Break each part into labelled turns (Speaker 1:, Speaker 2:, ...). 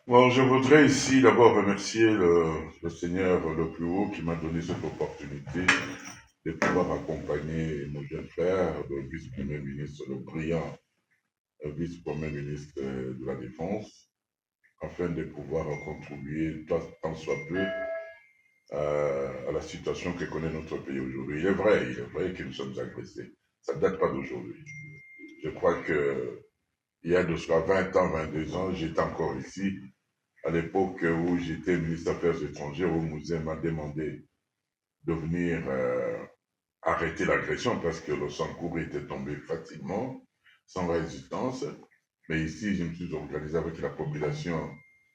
Speaker 1: Bon, je voudrais ici d'abord remercier le Seigneur le plus haut qui m'a donné cette opportunité de pouvoir accompagner mon jeune frère, le vice-premier ministre, le brillant vice-premier ministre de la Défense, afin de pouvoir contribuer tant soit peu à la situation que connaît notre pays aujourd'hui. Il est vrai que nous sommes agressés. Ça ne date pas d'aujourd'hui. Je crois que il y a de cela 20 ans, 22 ans, j'étais encore ici à l'époque où j'étais ministre des Affaires étrangères, où Mouzin m'a demandé de venir arrêter l'agression parce que le Sankour était tombé facilement, sans résistance. Mais ici, je me suis organisé avec la population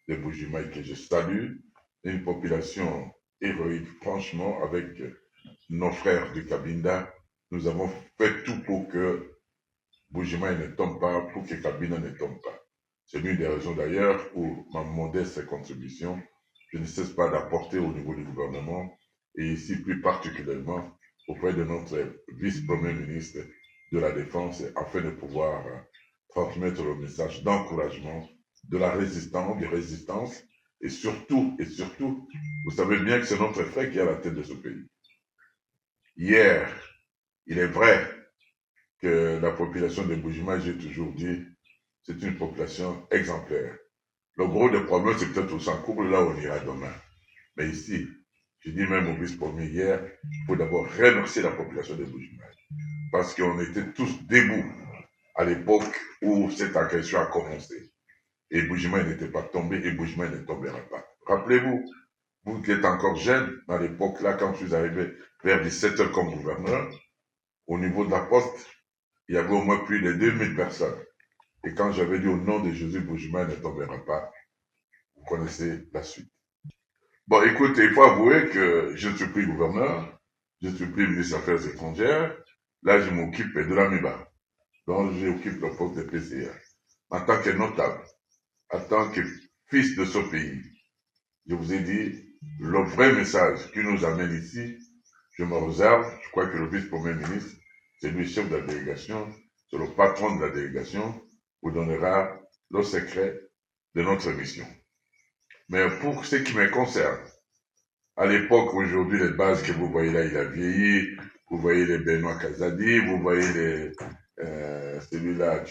Speaker 1: de Bujimaï que je salue, une population héroïque, franchement, avec nos frères du Kabinda. Nous avons fait tout pour que Bujimaï ne tombe pas, pour que Kabinda ne tombe pas. C'est l'une des raisons d'ailleurs où ma modeste contribution, je ne cesse pas d'apporter au niveau du gouvernement, et ici plus particulièrement auprès de notre vice-premier ministre de la Défense, afin de pouvoir transmettre le message d'encouragement, de la résistance, de résistance, et surtout, vous savez bien que c'est notre frère qui est à la tête de ce pays. Hier, il est vrai que la population de Bujima, j'ai toujours dit, c'est une population exemplaire. Le gros des problèmes, c'est peut-être au Sankour, là où on ira demain. Mais ici, je dis même au vice-premier hier, il faut d'abord remercier la population de Bujima. Parce qu'on était tous debout à l'époque où cette agression a commencé. Et Bujima n'était pas tombé et Bujima ne tombera pas. Rappelez-vous, vous qui êtes encore jeune, à l'époque là, quand je suis arrivé vers 17 heures comme gouverneur, au niveau de la poste, il y avait au moins plus de 2000 personnes. Et quand j'avais dit au nom de Jésus, Bujima ne tombera pas, vous connaissez la suite. Bon, écoutez, il faut avouer que je ne suis plus gouverneur, je ne suis plus ministre des Affaires étrangères. Là, je m'occupe de l'AMIBA, donc j'occupe le poste de PCA. En tant que notable, en tant que fils de ce pays, je vous ai dit, le vrai message qui nous amène ici, je me réserve, je crois que le vice-premier ministre, c'est lui chef de la délégation, c'est le patron de la délégation, vous donnera le secret de notre mission. Mais pour ce qui me concerne, à l'époque, aujourd'hui, les bases que vous voyez là, il a vieilli. Vous voyez les Benoît Kazadi, vous voyez celui-là,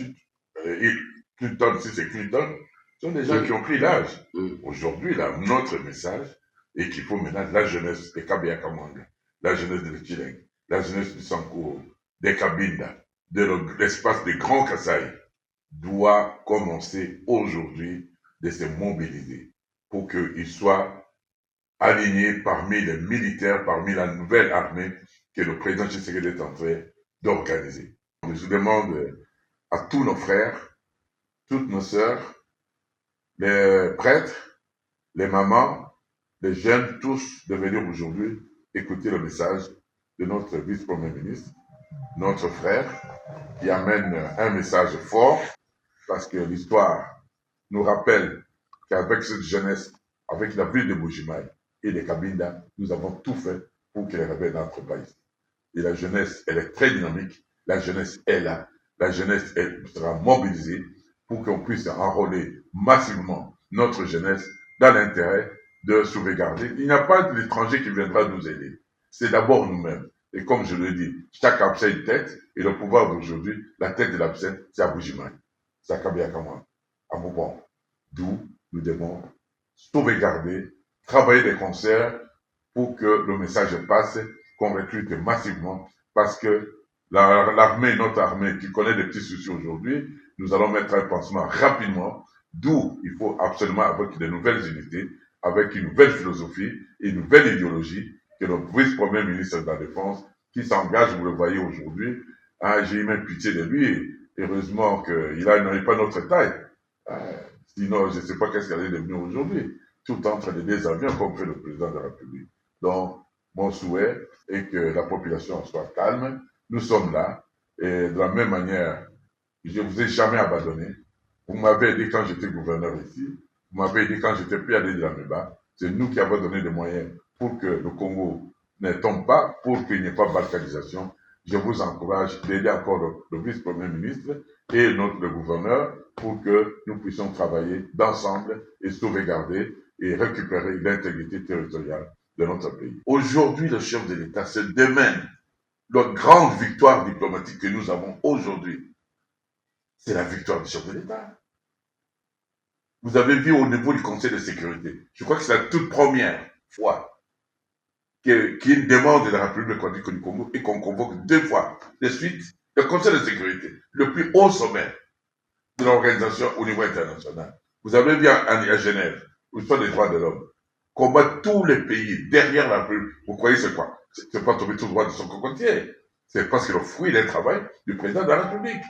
Speaker 1: Clinton, si c'est Clinton, ce sont des gens qui ont pris l'âge. Aujourd'hui, là, notre message est qu'il faut maintenant la jeunesse de Kabia Kamanga, la jeunesse de Chileng, la jeunesse du Sankouro, des Kabinda, de l'espace des Grands Kasaï, doit commencer aujourd'hui de se mobiliser pour qu'ils soient alignés parmi les militaires, parmi la nouvelle armée que le président Tshisekedi est en train d'organiser. Je demande à tous nos frères, toutes nos sœurs, les prêtres, les mamans, les jeunes, tous de venir aujourd'hui écouter le message de notre vice-premier ministre, notre frère, qui amène un message fort, parce que l'histoire nous rappelle qu'avec cette jeunesse, avec la ville de Bujimaï et de Kabinda, nous avons tout fait pour qu'elle revienne dans notre pays. Et la jeunesse, elle est très dynamique. La jeunesse est là. La jeunesse elle sera mobilisée pour qu'on puisse enrôler massivement notre jeunesse dans l'intérêt de sauvegarder. Il n'y a pas d'étranger qui viendra nous aider. C'est d'abord nous-mêmes. Et comme je le dis, chaque absent a une tête, et le pouvoir d'aujourd'hui, la tête de l'absent, c'est à Bujimaï. C'est à Kabiakama, à Moubon. D'où nous devons sauvegarder, travailler des concerts pour que le message passe, qu'on recrute massivement, parce que l'armée, notre armée, qui connaît des petits soucis aujourd'hui, nous allons mettre un pansement rapidement, d'où il faut absolument, avec de nouvelles unités, avec une nouvelle philosophie et une nouvelle idéologie, que le vice-premier ministre de la Défense, qui s'engage, vous le voyez aujourd'hui, j'ai eu même pitié de lui, heureusement qu'il n'a pas notre taille. Sinon, je ne sais pas qu'est-ce qu'il allait devenir aujourd'hui, tout entre les deux avions, comme fait le président de la République. Donc, mon souhait est que la population soit calme. Nous sommes là. Et de la même manière, je ne vous ai jamais abandonné. Vous m'avez dit quand j'étais gouverneur ici, vous m'avez dit quand j'étais PAD de la MEBA, c'est nous qui avons donné des moyens pour que le Congo ne tombe pas, pour qu'il n'y ait pas de balkanisation. Je vous encourage d'aider encore le vice-premier ministre et le gouverneur pour que nous puissions travailler d'ensemble et sauvegarder et récupérer l'intégrité territoriale de notre pays. Aujourd'hui, le chef de l'État se démène. Notre grande victoire diplomatique que nous avons aujourd'hui, c'est la victoire du chef de l'État. Vous avez vu au niveau du Conseil de sécurité, je crois que c'est la toute première fois qu'il y a une demande de la République démocratique du Congo et qu'on convoque 2 fois de suite le Conseil de sécurité, le plus haut sommet de l'organisation au niveau international. Vous avez vu à Genève, où sont les droits de l'homme, combattre tous les pays derrière la République. Vous croyez c'est quoi? C'est pas tomber tout droit de son cocotier. C'est parce qu'il a fouillé le travail du président de la République.